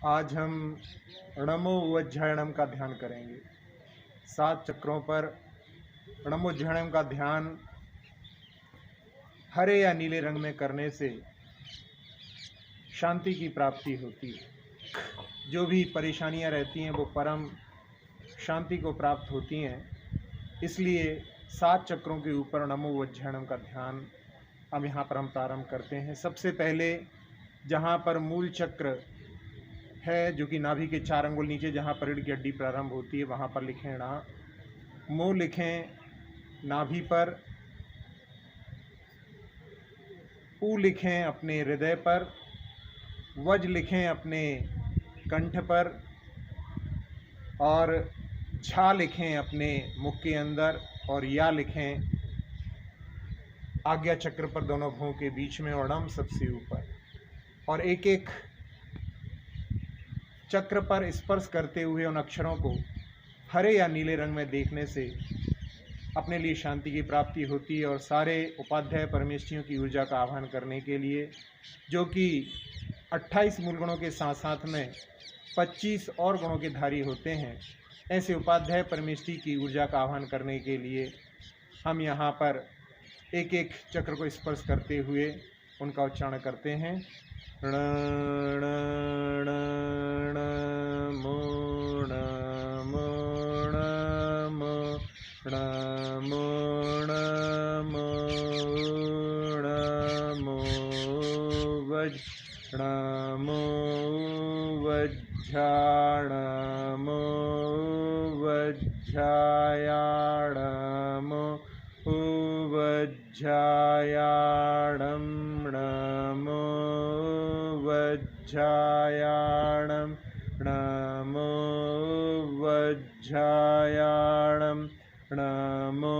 आज हम णमोवज्झायणम का ध्यान करेंगे। 7 चक्रों पर णमोज्झायणम का ध्यान हरे या नीले रंग में करने से शांति की प्राप्ति होती है। जो भी परेशानियां रहती हैं वो परम शांति को प्राप्त होती हैं। इसलिए 7 चक्रों के ऊपर णमोवज्झायणम का ध्यान हम प्रारंभ करते हैं। सबसे पहले जहाँ पर मूल चक्र है, जो कि नाभि के 4 अंगुल नीचे जहाँ पर रीढ़ की हड्डी प्रारंभ होती है, वहाँ पर लिखें णा। मो लिखें नाभि पर। ऊ लिखें अपने हृदय पर। वज लिखें अपने कंठ पर। और झा लिखें अपने मुख के अंदर। और या लिखें आज्ञा चक्र पर, दोनों भुवों के बीच में, और णम सबसे ऊपर। और एक एक चक्र पर स्पर्श करते हुए उन अक्षरों को हरे या नीले रंग में देखने से अपने लिए शांति की प्राप्ति होती है। और सारे उपाध्याय परमेष्ठियों की ऊर्जा का आह्वान करने के लिए, जो कि 28 मूल गुणों के साथ साथ में 25 और गुणों के धारी होते हैं, ऐसे उपाध्याय परमेष्ठि की ऊर्जा का आह्वान करने के लिए हम यहाँ पर एक एक चक्र को स्पर्श करते हुए उनका उच्चारण करते हैं। ण ण ण ण मो ण मो ण मो ण मो ण मो ण मो वज ण मो वज्झा ण मो वज्झाया ण मो वज्झायाणं णमो वज्झायाणं णमो वज्झायाणं णमो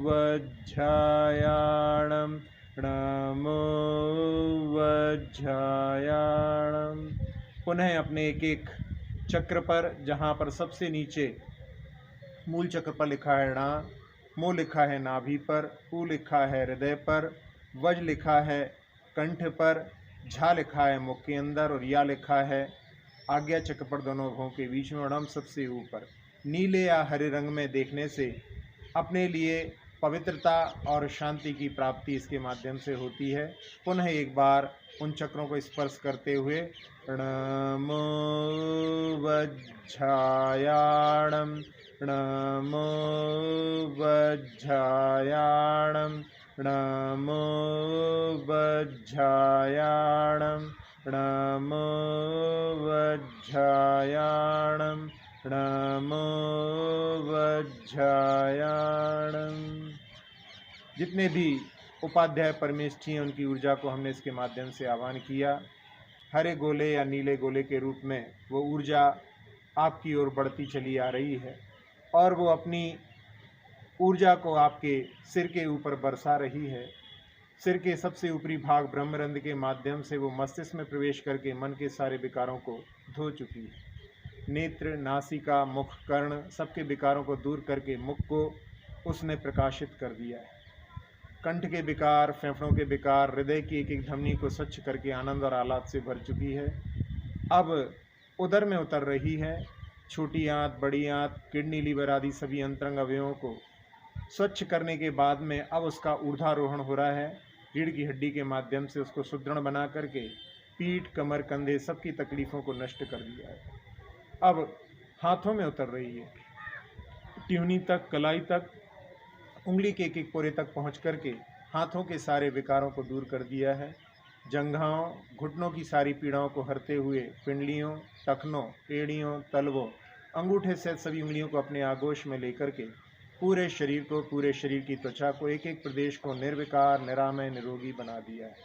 वज्झायाणं णमो वज्झायाणं। पुनः अपने एक एक चक्र पर, जहाँ पर सबसे नीचे मूल चक्र पर लिखा है णा, मो लिखा है नाभि पर, ऊ लिखा है हृदय पर, वज लिखा है कंठ पर, झा लिखा है मुख के अंदर, और या लिखा है आज्ञा चक्र पर, दोनों भुवों के बीच में, और णम सबसे ऊपर। नीले या हरे रंग में देखने से अपने लिए पवित्रता और शांति की प्राप्ति इसके माध्यम से होती है। पुनः एक बार उन चक्रों को स्पर्श करते हुए णमो वज्झायाणं णमो वज्झायाणं णमो वज्झायाणं णमो वज्झायाणं णमो वज्झायाणं। जितने भी उपाध्याय परमेष्ठी हैं, उनकी ऊर्जा को हमने इसके माध्यम से आह्वान किया। हरे गोले या नीले गोले के रूप में वो ऊर्जा आपकी ओर बढ़ती चली आ रही है, और वो अपनी ऊर्जा को आपके सिर के ऊपर बरसा रही है। सिर के सबसे ऊपरी भाग ब्रह्मरंध्र के माध्यम से वो मस्तिष्क में प्रवेश करके मन के सारे विकारों को धो चुकी है। नेत्र, नासिका, मुख, कर्ण, सबके विकारों को दूर करके मुख को उसने प्रकाशित कर दिया है। कंठ के विकार, फेफड़ों के विकार, हृदय की एक एक धमनी को स्वच्छ करके आनंद और आह्लाद से भर चुकी है। अब उदर में उतर रही है। छोटी आंत, बड़ी आंत, किडनी, लीवर आदि सभी अंतरंग अवयवों को स्वच्छ करने के बाद में अब उसका ऊर्ध्वारोहण हो रहा है। रीढ़ की हड्डी के माध्यम से उसको सुदृढ़ बना करके पीठ, कमर, कंधे सबकी तकलीफ़ों को नष्ट कर दिया है। अब हाथों में उतर रही है। टिहनी तक, कलाई तक, उंगली के एक एक पोरे तक पहुंच करके हाथों के सारे विकारों को दूर कर दिया है। जंघाओं, घुटनों की सारी पीड़ाओं को हरते हुए पिंडलियों, टखनों, एड़ियों, तलवों, अंगूठे से सभी उंगलियों को अपने आगोश में लेकर के पूरे शरीर को, पूरे शरीर की त्वचा को, एक एक प्रदेश को निर्विकार, निरामय, निरोगी बना दिया है।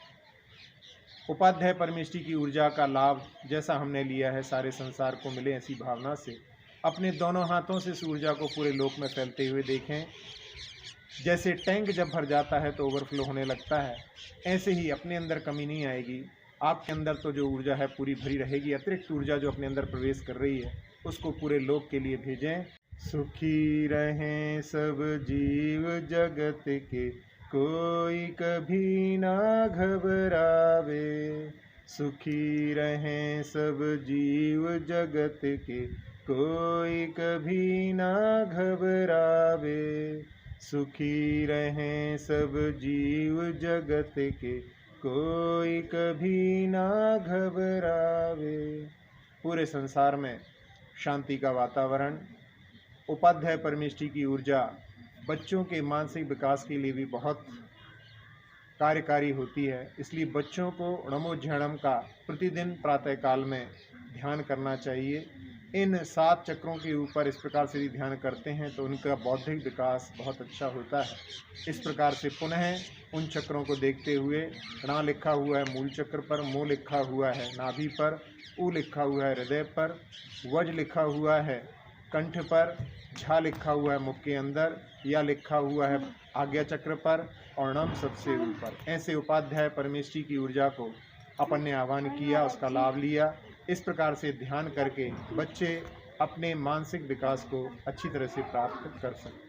उपाध्याय परमेष्ठी की ऊर्जा का लाभ जैसा हमने लिया है, सारे संसार को मिले, ऐसी भावना से अपने दोनों हाथों से इस ऊर्जा को पूरे लोक में फैलते हुए देखें। जैसे टैंक जब भर जाता है तो ओवरफ्लो होने लगता है, ऐसे ही अपने अंदर कमी नहीं आएगी। आपके अंदर तो जो ऊर्जा है पूरी भरी रहेगी। अतिरिक्त ऊर्जा जो अपने अंदर प्रवेश कर रही है उसको पूरे लोक के लिए भेजें। सुखी रहें सब जीव जगत के, कोई कभी ना घबरावे। सुखी रहें सब जीव जगत के, कोई कभी ना घबरावे। सुखी रहें सब जीव जगत के, कोई कभी ना घबरावे। पूरे संसार में शांति का वातावरण, उपाध्याय परमेष्ठी की ऊर्जा बच्चों के मानसिक विकास के लिए भी बहुत कार्यकारी होती है। इसलिए बच्चों को नमोध्यानम का प्रतिदिन प्रातःकाल में ध्यान करना चाहिए। इन 7 चक्रों के ऊपर इस प्रकार से यदि ध्यान करते हैं तो उनका बौद्धिक विकास बहुत अच्छा होता है। इस प्रकार से पुनः उन चक्रों को देखते हुए, ण लिखा हुआ है मूल चक्र पर, मो लिखा हुआ है नाभि पर, उ लिखा हुआ है हृदय पर, वज लिखा हुआ है कंठ पर, झा लिखा हुआ है मुख के अंदर, या लिखा हुआ है आज्ञा चक्र पर, और नम सबसे ऊपर। ऐसे उपाध्याय परमेष्ठी की ऊर्जा को अपन ने आह्वान किया, उसका लाभ लिया। इस प्रकार से ध्यान करके बच्चे अपने मानसिक विकास को अच्छी तरह से प्राप्त कर सकते हैं।